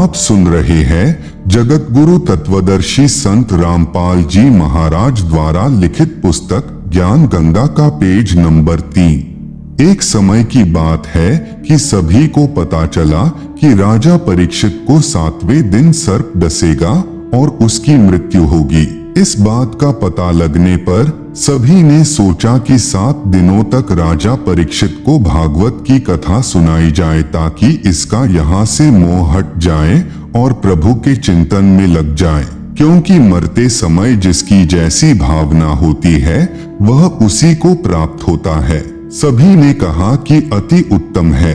आप सुन रहे हैं जगत गुरु तत्वदर्शी संत रामपाल जी महाराज द्वारा लिखित पुस्तक ज्ञान गंगा का पेज नंबर 3। एक समय की बात है कि सभी को पता चला कि राजा परीक्षित को 7वें दिन सर्प डसेगा और उसकी मृत्यु होगी। इस बात का पता लगने पर सभी ने सोचा कि 7 दिनों तक राजा परीक्षित को भागवत की कथा सुनाई जाए ताकि इसका यहाँ से मोह हट जाए और प्रभु के चिंतन में लग जाए, क्योंकि मरते समय जिसकी जैसी भावना होती है वह उसी को प्राप्त होता है। सभी ने कहा कि अति उत्तम है,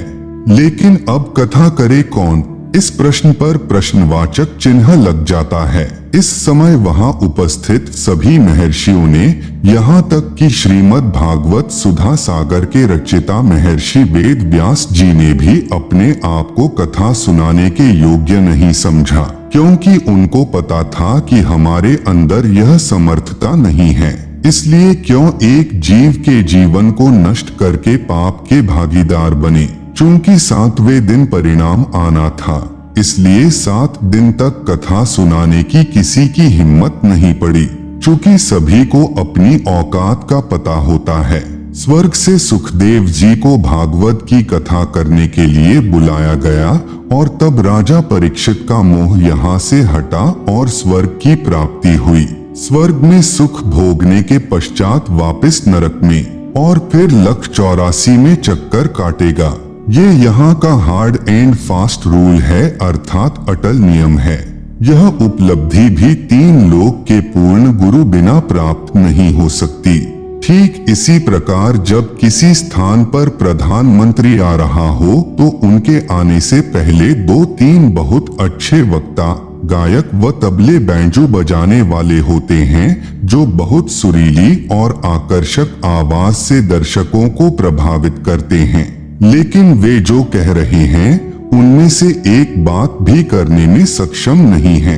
लेकिन अब कथा करे कौन? इस प्रश्न पर प्रश्नवाचक चिन्ह लग जाता है। इस समय वहां उपस्थित सभी महर्षियों ने, यहाँ तक कि श्रीमद् भागवत सुधा सागर के रचयिता महर्षि वेद व्यास जी ने भी अपने आप को कथा सुनाने के योग्य नहीं समझा, क्योंकि उनको पता था कि हमारे अंदर यह समर्थता नहीं है। इसलिए क्यों एक जीव के जीवन को नष्ट करके पाप के भागीदार बने। चूंकि 7वें दिन परिणाम आना था, इसलिए 7 दिन तक कथा सुनाने की किसी की हिम्मत नहीं पड़ी। चूंकि सभी को अपनी औकात का पता होता है। स्वर्ग से सुखदेव जी को भागवत की कथा करने के लिए बुलाया गया और तब राजा परीक्षित का मोह यहाँ से हटा और स्वर्ग की प्राप्ति हुई। स्वर्ग में सुख भोगने के पश्चात वापस नरक में और फिर लख 84 में चक्कर काटेगा। ये यहाँ का हार्ड एंड फास्ट रूल है, अर्थात अटल नियम है। यह उपलब्धि भी 3 लोक के पूर्ण गुरु बिना प्राप्त नहीं हो सकती। ठीक इसी प्रकार जब किसी स्थान पर प्रधानमंत्री आ रहा हो तो उनके आने से पहले 2-3 बहुत अच्छे वक्ता, गायक व तबले बैंजो बजाने वाले होते हैं, जो बहुत सुरीली और आकर्षक आवाज से दर्शकों को प्रभावित करते हैं। लेकिन वे जो कह रहे हैं उनमें से एक बात भी करने में सक्षम नहीं है।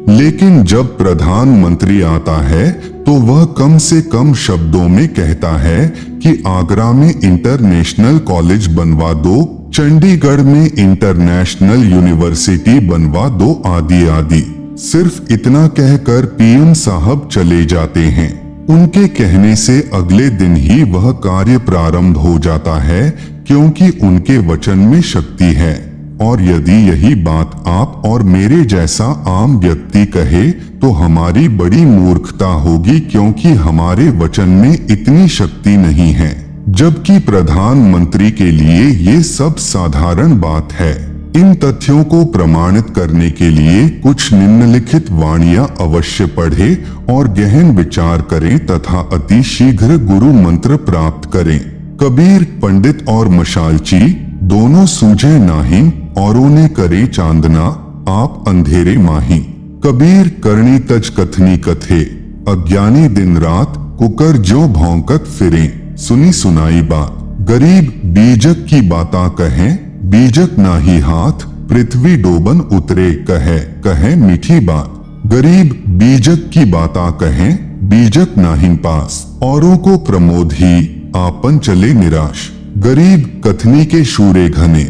लेकिन जब प्रधानमंत्री आता है तो वह कम से कम शब्दों में कहता है कि आगरा में इंटरनेशनल कॉलेज बनवा दो, चंडीगढ़ में इंटरनेशनल यूनिवर्सिटी बनवा दो, आदि आदि। सिर्फ इतना कहकर पीएम साहब चले जाते हैं। उनके कहने से अगले दिन ही वह कार्य प्रारंभ हो जाता है, क्योंकि उनके वचन में शक्ति है। और यदि यही बात आप और मेरे जैसा आम व्यक्ति कहे तो हमारी बड़ी मूर्खता होगी, क्योंकि हमारे वचन में इतनी शक्ति नहीं है, जबकि प्रधानमंत्री के लिए ये सब साधारण बात है। इन तथ्यों को प्रमाणित करने के लिए कुछ निम्नलिखित वाणियां अवश्य पढ़ें और गहन विचार करें तथा अति शीघ्र गुरु मंत्र प्राप्त करें। कबीर पंडित और मशालची दोनों सूझे नाही, औरों ने करे चांदना, आप अंधेरे माही। कबीर करनी तज कथनी कथे, अज्ञानी दिन रात कुकर जो भौंकत फिरे, सुनी सुनाई बात। गरीब बीजक की बाता कहें, बीजक नाही हाथ, पृथ्वी डोबन उतरे, कहे कहे मीठी बात। गरीब बीजक की बाता कहें, बीजक नाही पास, औरों को प्रमोद ही, आपन चले निराश। गरीब कथनी के शूरे घने,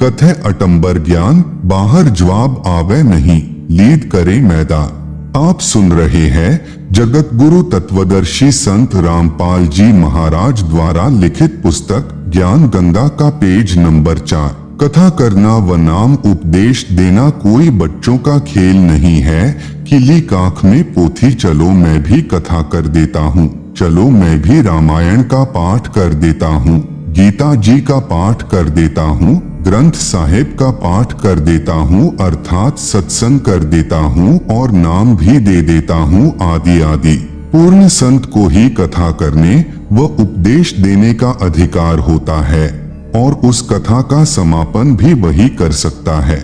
कथे अटंबर ज्ञान, बाहर जवाब आवे नहीं, लीद करे मैदान। आप सुन रहे हैं जगत गुरु तत्वदर्शी संत रामपाल जी महाराज द्वारा लिखित पुस्तक ज्ञान गंगा का पेज नंबर 4। कथा करना व नाम उपदेश देना कोई बच्चों का खेल नहीं है कि ली काख में पोथी, चलो मैं भी कथा कर देता हूँ, चलो मैं भी रामायण का पाठ कर देता हूँ, गीता जी का पाठ कर देता हूँ, ग्रंथ साहिब का पाठ कर देता हूँ, अर्थात सत्संग कर देता हूँ और नाम भी दे देता हूँ, आदि आदि। पूर्ण संत को ही कथा करने व उपदेश देने का अधिकार होता है और उस कथा का समापन भी वही कर सकता है।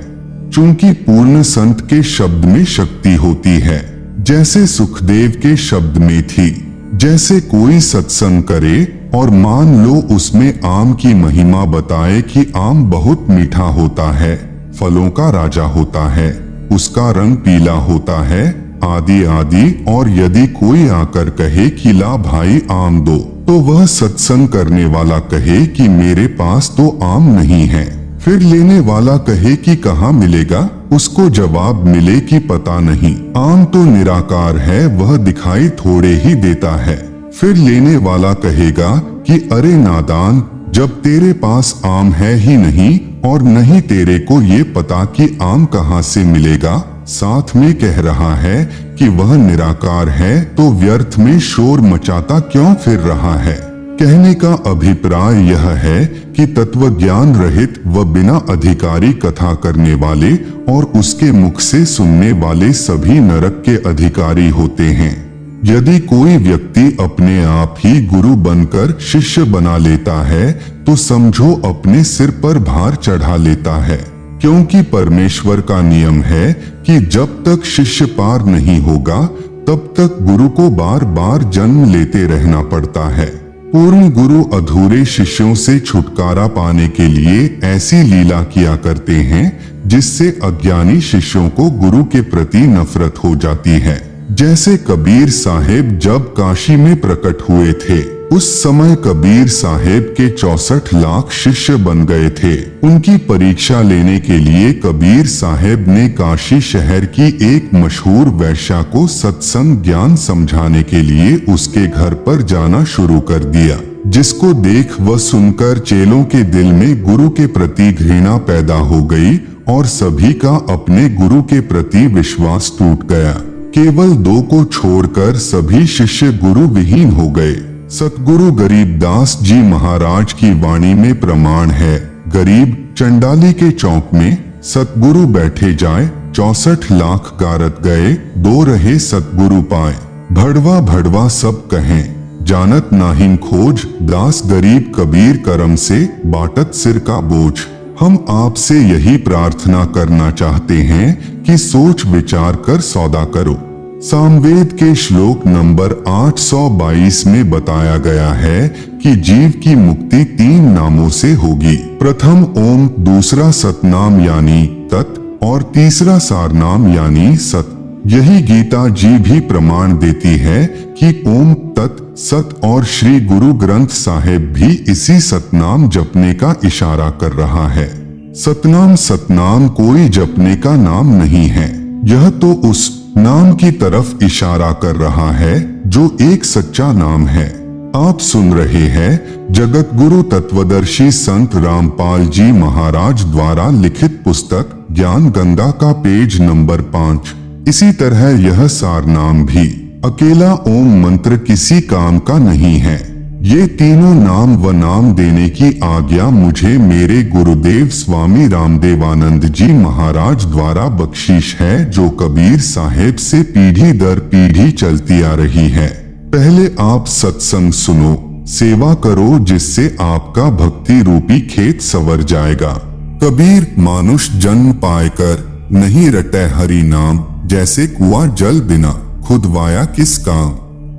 चूंकि पूर्ण संत के शब्द में शक्ति होती है, जैसे सुखदेव के शब्द में थी। जैसे कोई सत्संग करे और मान लो उसमें आम की महिमा बताए कि आम बहुत मीठा होता है, फलों का राजा होता है, उसका रंग पीला होता है, आदि आदि। और यदि कोई आकर कहे कि ला भाई आम दो, तो वह सत्संग करने वाला कहे कि मेरे पास तो आम नहीं है। फिर लेने वाला कहे कि कहाँ मिलेगा, उसको जवाब मिले कि पता नहीं, आम तो निराकार है, वह दिखाई थोड़े ही देता है। फिर लेने वाला कहेगा कि अरे नादान, जब तेरे पास आम है ही नहीं और नहीं तेरे को ये पता कि आम कहाँ से मिलेगा, साथ में कह रहा है कि वह निराकार है, तो व्यर्थ में शोर मचाता क्यों फिर रहा है। कहने का अभिप्राय यह है कि तत्व ज्ञान रहित व बिना अधिकारी कथा करने वाले और उसके मुख से सुनने वाले सभी नरक के अधिकारी होते हैं। यदि कोई व्यक्ति अपने आप ही गुरु बनकर शिष्य बना लेता है तो समझो अपने सिर पर भार चढ़ा लेता है, क्योंकि परमेश्वर का नियम है कि जब तक शिष्य पार नहीं होगा तब तक गुरु को बार बार जन्म लेते रहना पड़ता है। पूर्ण गुरु अधूरे शिष्यों से छुटकारा पाने के लिए ऐसी लीला किया करते हैं जिससे अज्ञानी शिष्यों को गुरु के प्रति नफरत हो जाती है। जैसे कबीर साहेब जब काशी में प्रकट हुए थे, उस समय कबीर साहेब के 64 लाख शिष्य बन गए थे। उनकी परीक्षा लेने के लिए कबीर साहेब ने काशी शहर की एक मशहूर वैश्या को सत्संग ज्ञान समझाने के लिए उसके घर पर जाना शुरू कर दिया, जिसको देख व सुनकर चेलों के दिल में गुरु के प्रति घृणा पैदा हो गई और सभी का अपने गुरु के प्रति विश्वास टूट गया। केवल 2 को छोड़कर सभी शिष्य गुरु विहीन हो गए। सतगुरु गरीबदास जी महाराज की वाणी में प्रमाण है, गरीब चंडाली के चौक में सतगुरु बैठे जाए, 64 लाख गारत गए, 2 रहे सतगुरु पाए। भड़वा भड़वा सब कहें, जानत नाहिन खोज, दास गरीब कबीर करम से बाटत सिर का बोझ। हम आपसे यही प्रार्थना करना चाहते हैं कि सोच विचार कर सौदा करो। सामवेद के श्लोक नंबर 822 में बताया गया है कि जीव की मुक्ति 3 नामों से होगी। प्रथम ओम, दूसरा सतनाम यानी तत् और तीसरा सारनाम यानी सत। यही गीता जी भी प्रमाण देती है कि ओम, तत्, सत और श्री गुरु ग्रंथ साहिब भी इसी सतनाम जपने का इशारा कर रहा है। सतनाम कोई जपने का नाम नहीं है, यह तो उस नाम की तरफ इशारा कर रहा है जो एक सच्चा नाम है। आप सुन रहे हैं जगत गुरु तत्वदर्शी संत रामपाल जी महाराज द्वारा लिखित पुस्तक ज्ञान गंगा का पेज नंबर 5। इसी तरह यह सारनाम भी अकेला ओम मंत्र किसी काम का नहीं है। ये तीनों नाम व नाम देने की आज्ञा मुझे मेरे गुरुदेव स्वामी रामदेवानंद जी महाराज द्वारा बख्शीश है, जो कबीर साहेब से पीढ़ी दर पीढ़ी चलती आ रही है। पहले आप सत्संग सुनो, सेवा करो, जिससे आपका भक्ति रूपी खेत संवर जाएगा। कबीर मानुष जन्म पायकर नहीं रटे हरि नाम, जैसे कुआं जल बिना खुदवाया किस काम।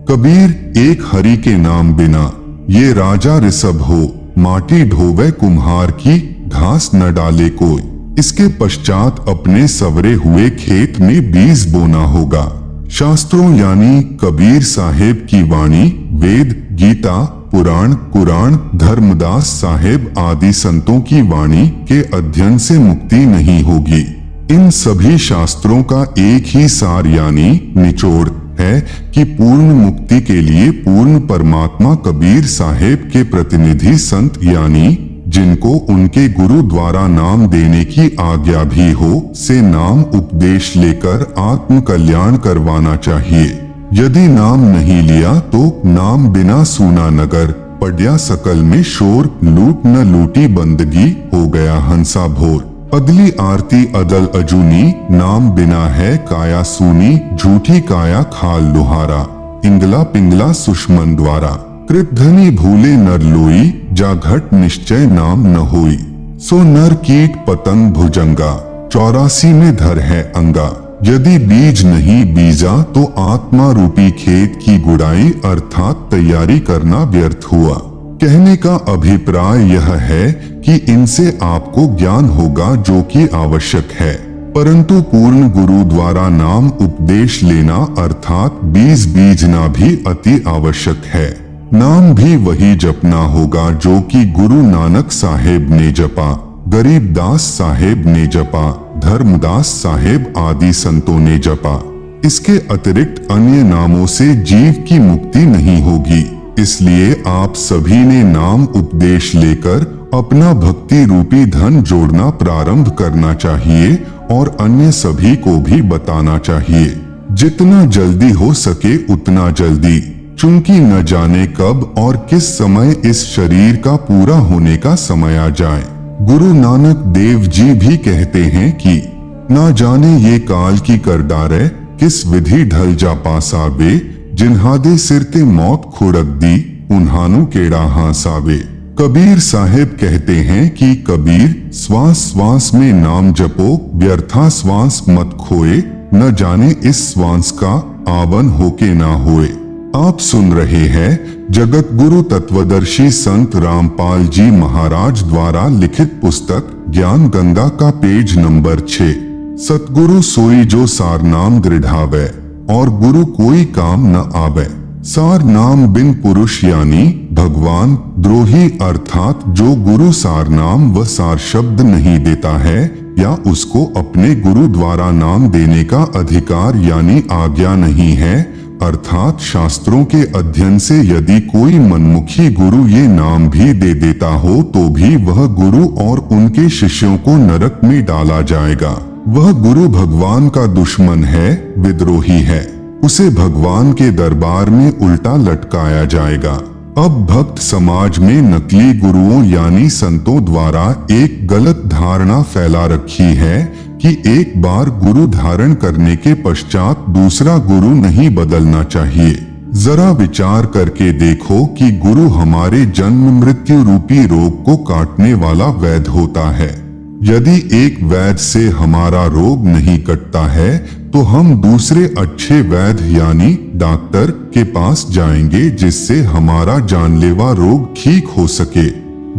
कबीर एक हरि के नाम बिना ये राजा ऋषभ हो, माटी ढोवे कुम्हार की, घास न डाले कोई। इसके पश्चात अपने सवरे हुए खेत में बीज बोना होगा। शास्त्रों यानी कबीर साहेब की वाणी, वेद, गीता, पुराण, कुरान, धर्मदास साहेब आदि संतों की वाणी के अध्ययन से मुक्ति नहीं होगी। इन सभी शास्त्रों का एक ही सार यानी निचोड़ है कि पूर्ण मुक्ति के लिए पूर्ण परमात्मा कबीर साहेब के प्रतिनिधि संत यानी जिनको उनके गुरु द्वारा नाम देने की आज्ञा भी हो, से नाम उपदेश लेकर आत्म कल्याण करवाना चाहिए। यदि नाम नहीं लिया तो नाम बिना सूना नगर, पड्या सकल में शोर, लूट न लूटी बंदगी, हो गया हंसा भोर। अगली आरती अदल अजूनी, नाम बिना है काया सूनी, झूठी काया खाल लुहारा, इंगला पिंगला सुषमन द्वारा। कृतधनी भूले नर लोई, जा घट निश्चय नाम न होई। सो नर कीट पतंग भुजंगा, 84 में धर है अंगा। यदि बीज नहीं बीजा तो आत्मा रूपी खेत की गुड़ाई अर्थात तैयारी करना व्यर्थ हुआ। कहने का अभिप्राय यह है कि इनसे आपको ज्ञान होगा जो कि आवश्यक है, परंतु पूर्ण गुरु द्वारा नाम उपदेश लेना अर्थात बीज बीजना भी अति आवश्यक है। नाम भी वही जपना होगा जो कि गुरु नानक साहेब ने जपा। गरीबदास साहेब ने जपा, धर्मदास साहेब आदि संतों ने जपा। इसके अतिरिक्त अन्य नामों से जीव की मुक्ति नहीं होगी। इसलिए आप सभी ने नाम उपदेश लेकर अपना भक्ति रूपी धन जोड़ना प्रारंभ करना चाहिए और अन्य सभी को भी बताना चाहिए। जितना जल्दी हो सके उतना जल्दी, चूंकि न जाने कब और किस समय इस शरीर का पूरा होने का समय आ जाए। गुरु नानक देव जी भी कहते हैं कि ना जाने ये काल की करदारे किस विधि ढल जा पासावे, जिन्हादे सिर ते मौत खुड़क दी उन्हानु केड़ा हासावे। कबीर साहेब कहते हैं कि कबीर, श्वास श्वास में नाम जपो, व्यर्था श्वास मत खोए, न जाने इस श्वास का आवन होके ना होए। आप सुन रहे हैं जगत गुरु तत्वदर्शी संत रामपाल जी महाराज द्वारा लिखित पुस्तक ज्ञान गंगा का पेज नंबर 6। सतगुरु सोई जो सार नाम दृढ़ावे और गुरु कोई काम न आवे। सार नाम बिन पुरुष यानी भगवान द्रोही, अर्थात जो गुरु सार नाम व सार शब्द नहीं देता है या उसको अपने गुरु द्वारा नाम देने का अधिकार यानी आज्ञा नहीं है, अर्थात शास्त्रों के अध्ययन से यदि कोई मनमुखी गुरु ये नाम भी दे देता हो तो भी वह गुरु और उनके शिष्यों को नरक में डाला जाएगा। वह गुरु भगवान का दुश्मन है, विद्रोही है, उसे भगवान के दरबार में उल्टा लटकाया जाएगा। अब भक्त समाज में नकली गुरुओं यानी संतों द्वारा एक गलत धारणा फैला रखी है कि एक बार गुरु धारण करने के पश्चात दूसरा गुरु नहीं बदलना चाहिए। जरा विचार करके देखो कि गुरु हमारे जन्म मृत्यु रूपी रोग को काटने वाला वैद्य होता है। यदि एक वैद्य से हमारा रोग नहीं कटता है तो हम दूसरे अच्छे वैद्य यानी डॉक्टर के पास जाएंगे जिससे हमारा जानलेवा रोग ठीक हो सके।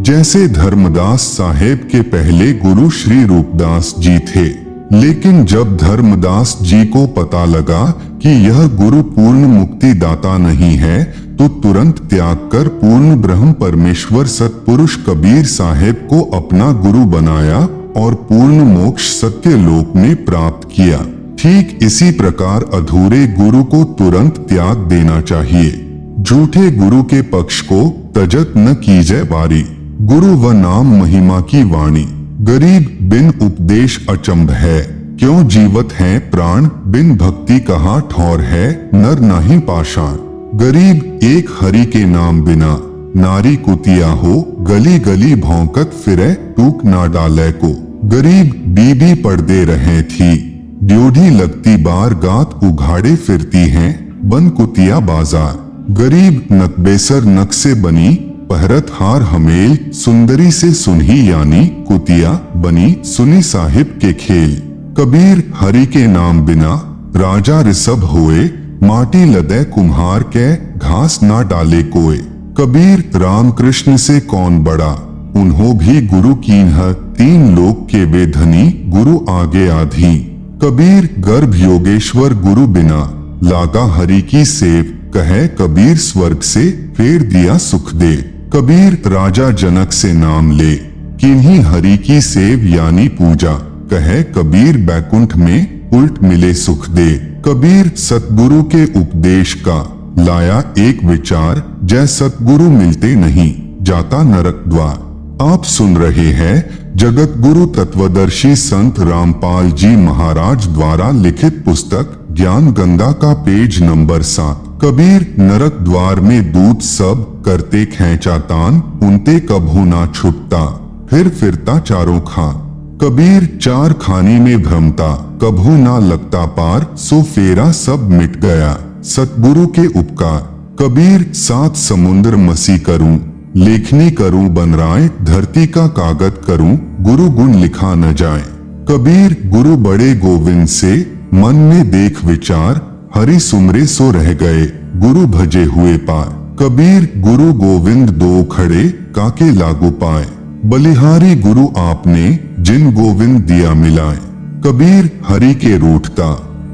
जैसे धर्मदास साहेब के पहले गुरु श्री रूपदास जी थे, लेकिन जब धर्मदास जी को पता लगा कि यह गुरु पूर्ण मुक्ति दाता नहीं है तो तुरंत त्याग कर पूर्ण ब्रह्म परमेश्वर सतपुरुष कबीर साहेब को अपना गुरु बनाया और पूर्ण मोक्ष सत्य लोक में प्राप्त किया। ठीक इसी प्रकार अधूरे गुरु को तुरंत त्याग देना चाहिए। झूठे गुरु के पक्ष को तजत न कीजिए वारी, गुरु व नाम महिमा की वाणी। गरीब बिन उपदेश अचंभ है, क्यों जीवत है प्राण, बिन भक्ति कहाँ ठौर है, नर नाही पाषाण। गरीब एक हरि के नाम बिना, नारी कुतिया हो, गली गली भौंकत फिरे, टूक ना डाले को। गरीब बीबी पर्दे रहे थी, ड्योढ़ी लगती बार गात उघाड़े फिरती हैं, बन कुतिया बाजार। गरीब नकबेसर नक से बनी, पहरत हार हमेल, सुंदरी से सुनही यानी कुतिया बनी, सुनी साहिब के खेल। कबीर हरि के नाम बिना, राजा ऋषभ होए, माटी लदे कुम्हार के, घास ना डाले कोय। कबीर रामकृष्ण से कौन बड़ा, उन्हों भी गुरु कीन्ह, तीन लोक के वे धनी, गुरु आगे आधी। कबीर गर्भ योगेश्वर गुरु बिना, लागा हरि की सेव, कहे कबीर स्वर्ग से फेर दिया सुख दे। कबीर राजा जनक से नाम ले, किन्हीं हरि की सेव यानी पूजा, कहे कबीर बैकुंठ में उल्ट मिले सुख दे। कबीर सतगुरु के उपदेश का लाया एक विचार, जय सतगुरु मिलते नहीं, जाता नरक द्वार। आप सुन रहे हैं जगत गुरु तत्वदर्शी संत रामपाल जी महाराज द्वारा लिखित पुस्तक ज्ञान गंगा का पेज नंबर 7। कबीर नरक द्वार में दूत सब करते खैंचा तान, उनते कभू ना छुटता, फिर फिरता चारों खान। कबीर चार खानी में भ्रमता, कभू ना लगता पार, सो फेरा सब मिट गया, सतगुरु के उपकार। कबीर सात समुद्र मसी करूं, लेखनी करूं बनराए, धरती का कागज करूं, गुरु गुण लिखा न जाए। कबीर गुरु बड़े गोविंद से, मन में देख विचार, हरि सुमरे सो रह गए, गुरु भजे हुए पार। कबीर गुरु गोविंद दो खड़े, काके लागू पाए, बलिहारी गुरु आपने, जिन गोविंद दिया मिलाए। कबीर हरि के रूठता,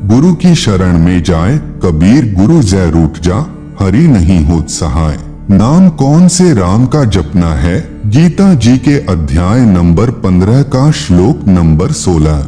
गुरु की शरण में जाए, कबीर गुरु जय रूठ जा, हरि नहीं होत सहाय। नाम कौन से राम का जपना है? गीता जी के अध्याय नंबर 15 का श्लोक नंबर 16।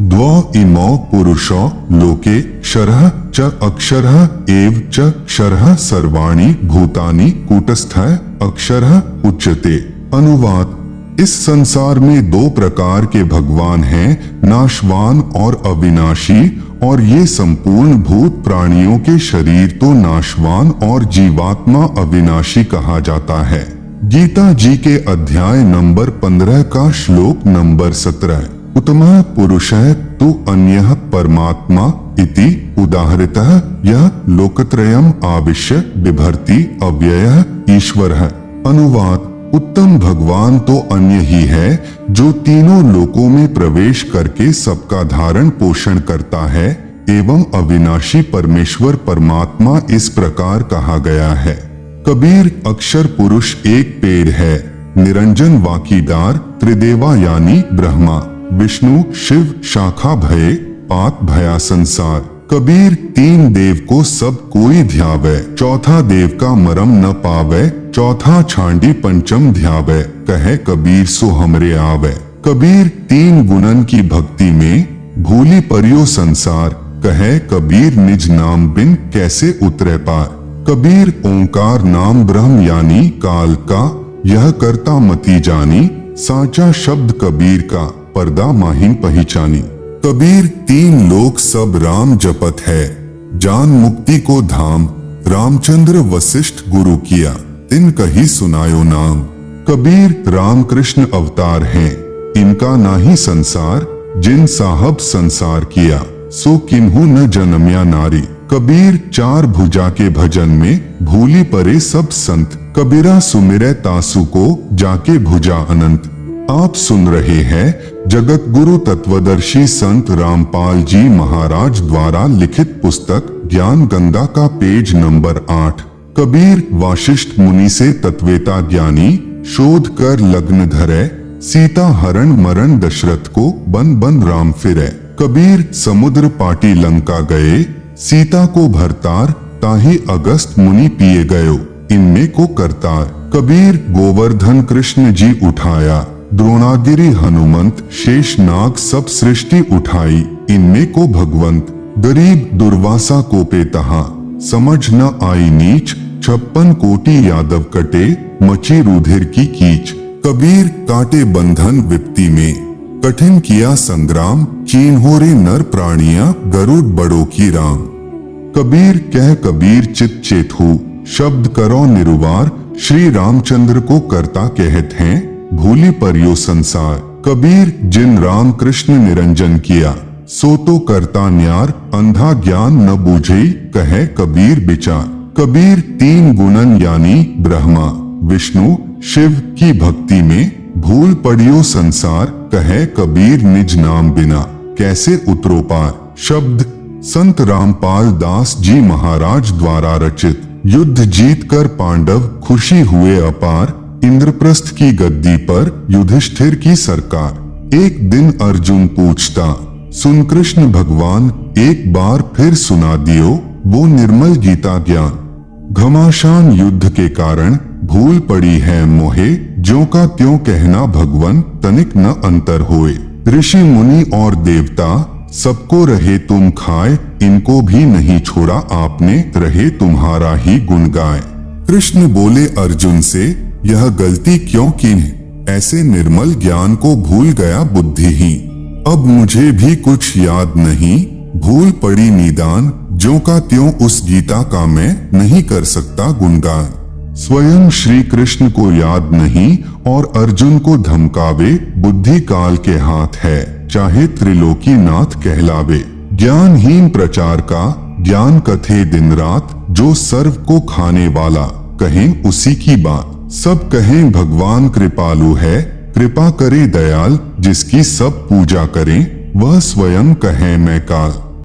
द्वौ इमौ पुरुषो लोके क्षरः च अक्षरः एव च क्षरः सर्वाणि भूतानि कूटस्थः अक्षरः उच्यते। अनुवाद: इस संसार में दो प्रकार के भगवान हैं, नाशवान और अविनाशी, और ये संपूर्ण भूत प्राणियों के शरीर तो नाशवान और जीवात्मा अविनाशी कहा जाता है। गीता जी के अध्याय नंबर 15 का श्लोक नंबर 17। उत्तमः पुरुषः तु अन्यः परमात्मा इति उदाहृतः यः लोकत्रयम् आविश्य बिभर्ति अव्ययः ईश्वरः। अनुवाद: उत्तम भगवान तो अन्य ही है जो तीनों लोकों में प्रवेश करके सबका धारण पोषण करता है, एवं अविनाशी परमेश्वर परमात्मा इस प्रकार कहा गया है। कबीर: अक्षर पुरुष एक पेड़ है, निरंजन वाकीदार, त्रिदेवा यानी ब्रह्मा विष्णु शिव शाखा भये, पात भया संसार। कबीर: तीन देव को सब कोई ध्यावे, चौथा देव का मरम न पावे, चौथा छांडी पंचम ध्यावे, कहे कबीर सो हमरे आवे। कबीर: तीन गुणन की भक्ति में भूली परियो संसार, कहे कबीर निज नाम बिन कैसे उतरे पार। कबीर: ओंकार नाम ब्रह्म यानी काल का, यह करता मति जानी, साचा शब्द कबीर का, पर्दा माहिन पहचानी। कबीर: तीन लोक सब राम जपत है, जान मुक्ति को धाम, रामचंद्र वशिष्ठ गुरु किया, तिन कही सुनायो नाम। कबीर: रामकृष्ण अवतार हैं, इनका नाही संसार, जिन साहब संसार किया, सो किन्हू न जन्म्या नारी। कबीर: चार भुजा के भजन में भूली परे सब संत, कबीरा सुमिरै तासु को जाके भुजा अनंत। आप सुन रहे हैं जगत गुरु तत्वदर्शी संत रामपाल जी महाराज द्वारा लिखित पुस्तक ज्ञान गंगा का पेज नंबर 8। कबीर: वाशिष्ठ मुनि से तत्वेता ज्ञानी, शोध कर लग्न धरे, सीता हरण मरण दशरथ को बन बन राम फिरे। कबीर: समुद्र पाटी लंका गए, सीता को भरतार, ताहि अगस्त मुनि पिए गयो, इनमें को करतार। कबीर: गोवर्धन कृष्ण जी उठाया, द्रोणागिरि हनुमंत, शेष नाग सब सृष्टि उठाई, इनमें को भगवंत। गरीब दुर्वासा को पे तहा, समझ न आई नीच, 56 कोटि यादव कटे, मची रुधिर की कीच। कबीर: काटे बंधन विपत्ति में, कठिन किया संग्राम, चीन्हो रे नर प्राणिया, गरुड़ बड़ो की राम। कबीर: कह कबीर चित चेत हूँ, शब्द करो निरुवार, श्री रामचंद्र को करता कहत हैं, भूली परियो संसार। कबीर: जिन राम कृष्ण निरंजन किया, सो तो करता न्यार, अंधा ज्ञान न बूझे, कहे कबीर विचार। कबीर: तीन गुणन यानी ब्रह्मा विष्णु शिव की भक्ति में भूल पड़ियो संसार, कहे कबीर निज नाम बिना कैसे उतरो पार। शब्द संत रामपाल दास जी महाराज द्वारा रचित। युद्ध जीतकर पांडव खुशी हुए अपार, इंद्रप्रस्थ की गद्दी पर युधिष्ठिर की सरकार। एक दिन अर्जुन पूछता, सुन कृष्ण भगवान, एक बार फिर सुना दियो वो निर्मल गीता ज्ञान। घमासान युद्ध के कारण भूल पड़ी है मोहे, ज्यों का त्यों कहना भगवन, तनिक न अंतर होए। ऋषि मुनि और देवता सबको रहे तुम खाए, इनको भी नहीं छोड़ा आपने, रहे तुम्हारा ही गुण गाए। कृष्ण बोले अर्जुन से, यह गलती क्यों की है? ऐसे निर्मल ज्ञान को भूल गया बुद्धिहीन। अब मुझे भी कुछ याद नहीं, भूल पड़ी निदान, ज्यों का त्यों उस गीता का मैं नहीं कर सकता गुणगान। स्वयं श्री कृष्ण को याद नहीं और अर्जुन को धमकावे, बुद्धि काल के हाथ है, चाहे त्रिलोकी नाथ कहलावे। ज्ञानहीन प्रचार का ज्ञान कथे दिन रात, जो सर्व को खाने वाला कहें उसी की बात। सब कहें भगवान कृपालु है, कृपा करे दयाल, जिसकी सब पूजा करें वह स्वयं कहे मैं काल।